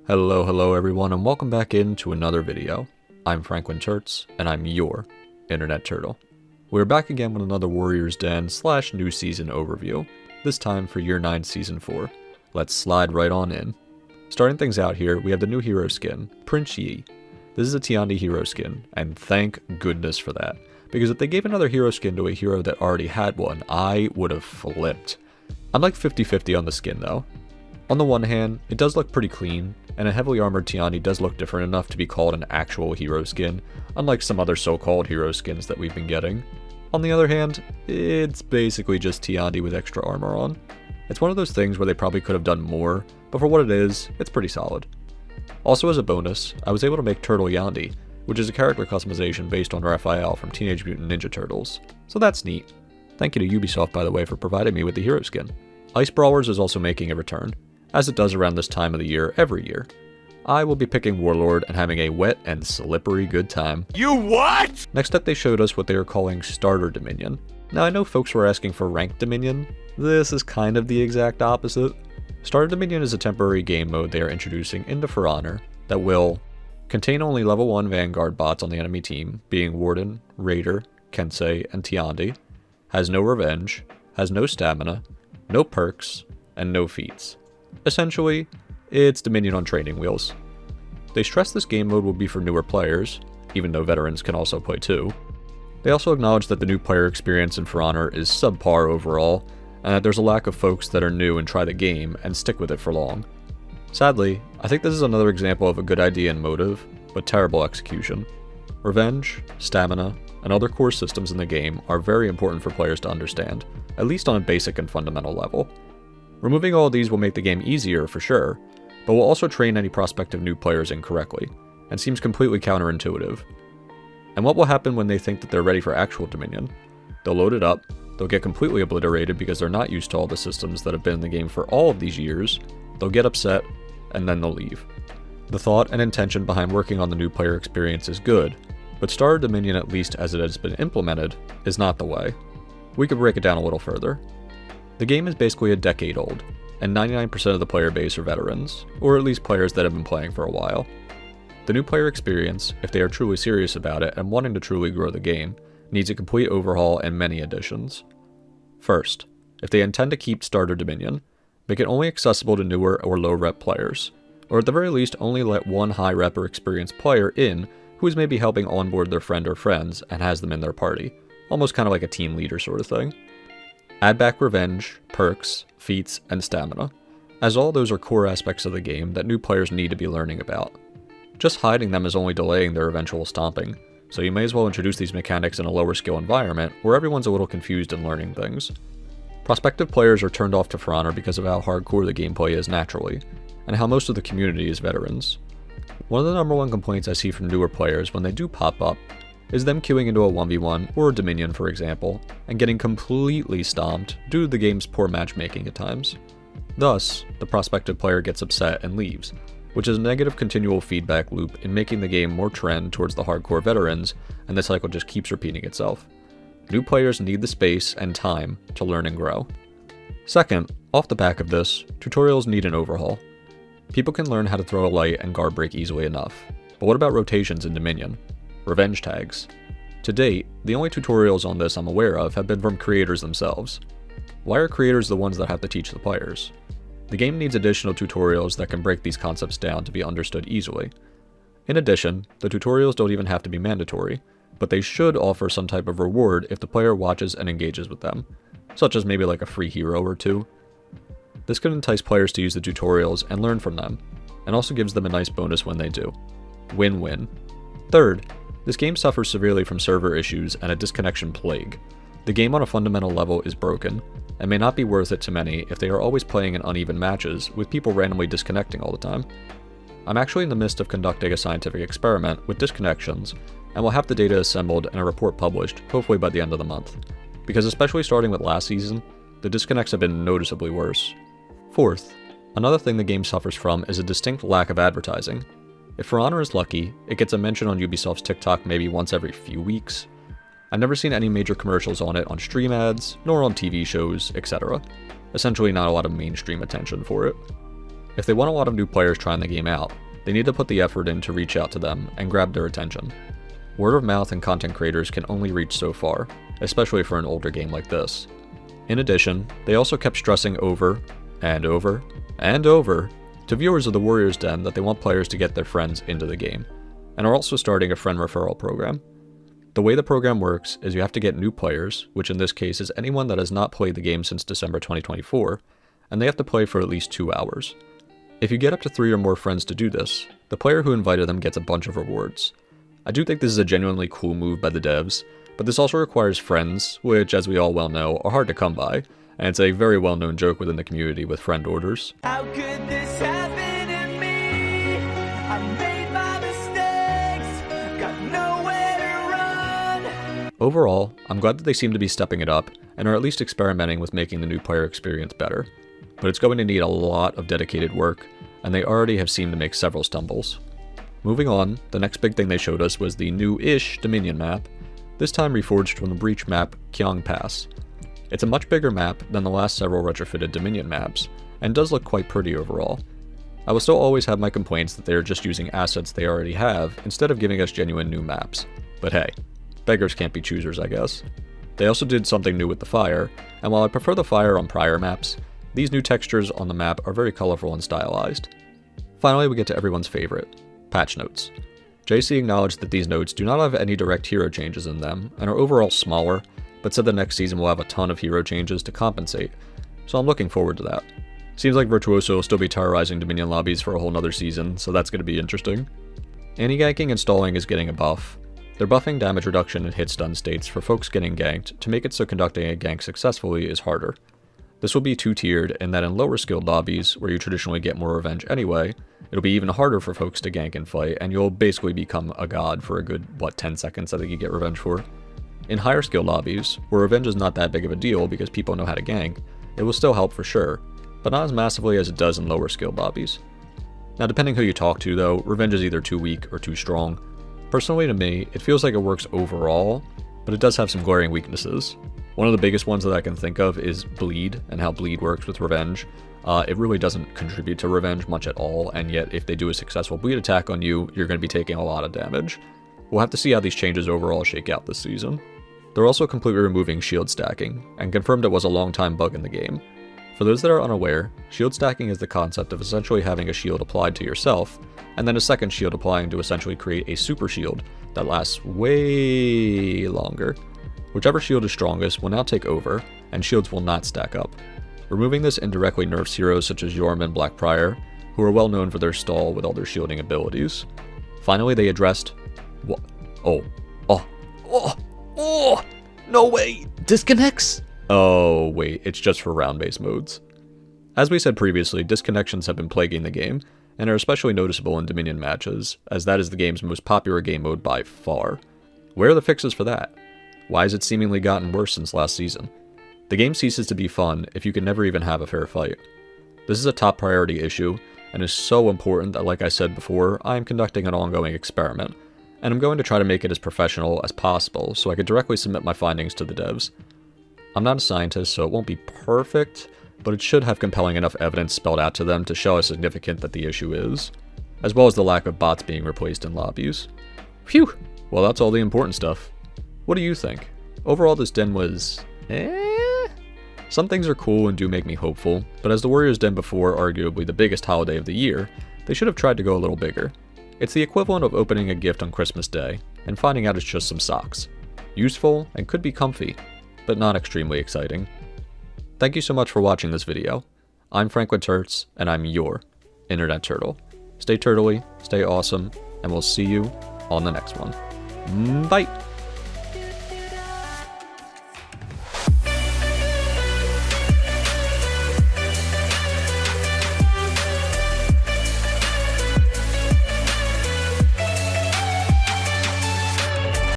Hello everyone, and welcome back into another video. I'm FranklinTurtz, and I'm your Internet Turtle. We're back again with another Warriors Den / new season overview, this time for Year 9 Season 4. Let's slide right on in. Starting things out here, we have the new hero skin, Prince Yi. This is a Tiandi hero skin, and thank goodness for that, because if they gave another hero skin to a hero that already had one, I would have flipped. I'm like 50-50 on the skin though. On the one hand, it does look pretty clean, and a heavily armored Tiandi does look different enough to be called an actual hero skin, unlike some other so-called hero skins that we've been getting. On the other hand, it's basically just Tiandi with extra armor on. It's one of those things where they probably could have done more, but for what it is, it's pretty solid. Also as a bonus, I was able to make Turtle Tiandi, which is a character customization based on Referral from Teenage Mutant Ninja Turtles, so that's neat. Thank you to Ubisoft, by the way, for providing me with the hero skin. Ice Brawlers is also making a return, as it does around this time of the year every year. I will be picking Warlord and having a wet and slippery good time. You what? Next up they showed us what they are calling Starter Dominion. Now I know folks were asking for Ranked Dominion. This is kind of the exact opposite. Starter Dominion is a temporary game mode they are introducing into For Honor that will contain only level 1 Vanguard bots on the enemy team, being Warden, Raider, Kensei, and Tiandi, has no revenge, has no stamina, no perks, and no feats. Essentially, it's Dominion on training wheels. They stress this game mode will be for newer players, even though veterans can also play too. They also acknowledge that the new player experience in For Honor is subpar overall, and that there's a lack of folks that are new and try the game and stick with it for long. Sadly, I think this is another example of a good idea and motive, but terrible execution. Revenge, stamina, and other core systems in the game are very important for players to understand, at least on a basic and fundamental level. Removing all of these will make the game easier for sure, but will also train any prospective new players incorrectly, and seems completely counterintuitive. And what will happen when they think that they're ready for actual Dominion? They'll load it up, they'll get completely obliterated because they're not used to all the systems that have been in the game for all of these years, they'll get upset, and then they'll leave. The thought and intention behind working on the new player experience is good, but Starter Dominion, at least as it has been implemented, is not the way. We could break it down a little further. The game is basically a decade old, and 99% of the player base are veterans, or at least players that have been playing for a while. The new player experience, if they are truly serious about it and wanting to truly grow the game, needs a complete overhaul and many additions. First, if they intend to keep Starter Dominion, make it only accessible to newer or low rep players, or at the very least only let one high rep or experienced player in who is maybe helping onboard their friend or friends and has them in their party, almost kind of like a team leader sort of thing. Add back revenge, perks, feats, and stamina, as all those are core aspects of the game that new players need to be learning about. Just hiding them is only delaying their eventual stomping, so you may as well introduce these mechanics in a lower skill environment where everyone's a little confused in learning things. Prospective players are turned off to For Honor because of how hardcore the gameplay is naturally, and how most of the community is veterans. One of the number one complaints I see from newer players when they do pop up is them queuing into a 1v1 or a Dominion for example, and getting completely stomped due to the game's poor matchmaking at times. Thus, the prospective player gets upset and leaves, which is a negative continual feedback loop in making the game more trend towards the hardcore veterans, and the cycle just keeps repeating itself. New players need the space and time to learn and grow. Second, off the back of this, tutorials need an overhaul. People can learn how to throw a light and guard break easily enough, but what about rotations in Dominion? Revenge tags. To date, the only tutorials on this I'm aware of have been from creators themselves. Why are creators the ones that have to teach the players? The game needs additional tutorials that can break these concepts down to be understood easily. In addition, the tutorials don't even have to be mandatory, but they should offer some type of reward if the player watches and engages with them, such as maybe like a free hero or two. This could entice players to use the tutorials and learn from them, and also gives them a nice bonus when they do. Win-win. Third, this game suffers severely from server issues and a disconnection plague. The game on a fundamental level is broken, and may not be worth it to many if they are always playing in uneven matches with people randomly disconnecting all the time. I'm actually in the midst of conducting a scientific experiment with disconnections, and will have the data assembled and a report published hopefully by the end of the month, because especially starting with last season, the disconnects have been noticeably worse. Fourth, another thing the game suffers from is a distinct lack of advertising. If For Honor is lucky, it gets a mention on Ubisoft's TikTok maybe once every few weeks. I've never seen any major commercials on it on stream ads, nor on TV shows, etc. Essentially not a lot of mainstream attention for it. If they want a lot of new players trying the game out, they need to put the effort in to reach out to them and grab their attention. Word of mouth and content creators can only reach so far, especially for an older game like this. In addition, they also kept stressing over and over and over to viewers of the Warriors Den that they want players to get their friends into the game, and are also starting a friend referral program. The way the program works is you have to get new players, which in this case is anyone that has not played the game since December 2024, and they have to play for at least 2 hours. If you get up to 3 or more friends to do this, the player who invited them gets a bunch of rewards. I do think this is a genuinely cool move by the devs, but this also requires friends, which as we all well know are hard to come by, and it's a very well known joke within the community with friend orders. How could this happen to me? I made my mistakes, got nowhere to run. Overall, I'm glad that they seem to be stepping it up, and are at least experimenting with making the new player experience better. But it's going to need a lot of dedicated work, and they already have seemed to make several stumbles. Moving on, the next big thing they showed us was the new-ish Dominion map, this time reforged from the Breach map Qiang Pass. It's a much bigger map than the last several retrofitted Dominion maps, and does look quite pretty overall. I will still always have my complaints that they are just using assets they already have instead of giving us genuine new maps, but hey, beggars can't be choosers, I guess. They also did something new with the fire, and while I prefer the fire on prior maps, these new textures on the map are very colorful and stylized. Finally, we get to everyone's favorite, patch notes. JC acknowledged that these notes do not have any direct hero changes in them, and are overall smaller, but said the next season will have a ton of hero changes to compensate, so I'm looking forward to that. Seems like Virtuoso will still be terrorizing Dominion lobbies for a whole nother season, so that's going to be interesting. Anti-ganking and stalling is getting a buff. They're buffing damage reduction and hit stun states for folks getting ganked to make it so conducting a gank successfully is harder. This will be 2-tiered in that in lower skilled lobbies, where you traditionally get more revenge anyway, it'll be even harder for folks to gank and fight, and you'll basically become a god for a good, 10 seconds I think you get revenge for. In higher skill lobbies, where revenge is not that big of a deal because people know how to gank, it will still help for sure, but not as massively as it does in lower skilled lobbies. Now depending who you talk to though, revenge is either too weak or too strong. Personally to me, it feels like it works overall, but it does have some glaring weaknesses. One of the biggest ones that I can think of is bleed, and how bleed works with revenge. It really doesn't contribute to revenge much at all, and yet if they do a successful bleed attack on you, you're going to be taking a lot of damage. We'll have to see how these changes overall shake out this season. They're also completely removing shield stacking, and confirmed it was a long time bug in the game. For those that are unaware, shield stacking is the concept of essentially having a shield applied to yourself, and then a second shield applying to essentially create a super shield that lasts way longer. Whichever shield is strongest will now take over, and shields will not stack up. Removing this indirectly nerfs heroes such as Yorm and Blackprior, who are well known for their stall with all their shielding abilities. Finally, they addressed... What? No way! Disconnects? Oh, wait, it's just for round-based modes. As we said previously, disconnections have been plaguing the game, and are especially noticeable in Dominion matches, as that is the game's most popular game mode by far. Where are the fixes for that? Why has it seemingly gotten worse since last season? The game ceases to be fun if you can never even have a fair fight. This is a top priority issue, and is so important that, like I said before, I am conducting an ongoing experiment, and I'm going to try to make it as professional as possible so I could directly submit my findings to the devs. I'm not a scientist, so it won't be perfect, but it should have compelling enough evidence spelled out to them to show how significant that the issue is, as well as the lack of bots being replaced in lobbies. Phew! Well, that's all the important stuff. What do you think? Overall, this den was... Some things are cool and do make me hopeful, but as the Warriors Den before arguably the biggest holiday of the year, they should have tried to go a little bigger. It's the equivalent of opening a gift on Christmas Day, and finding out it's just some socks. Useful, and could be comfy, but not extremely exciting. Thank you so much for watching this video. I'm FranklinTurtz, and I'm your Internet Turtle. Stay turtly, stay awesome, and we'll see you on the next one. Bye!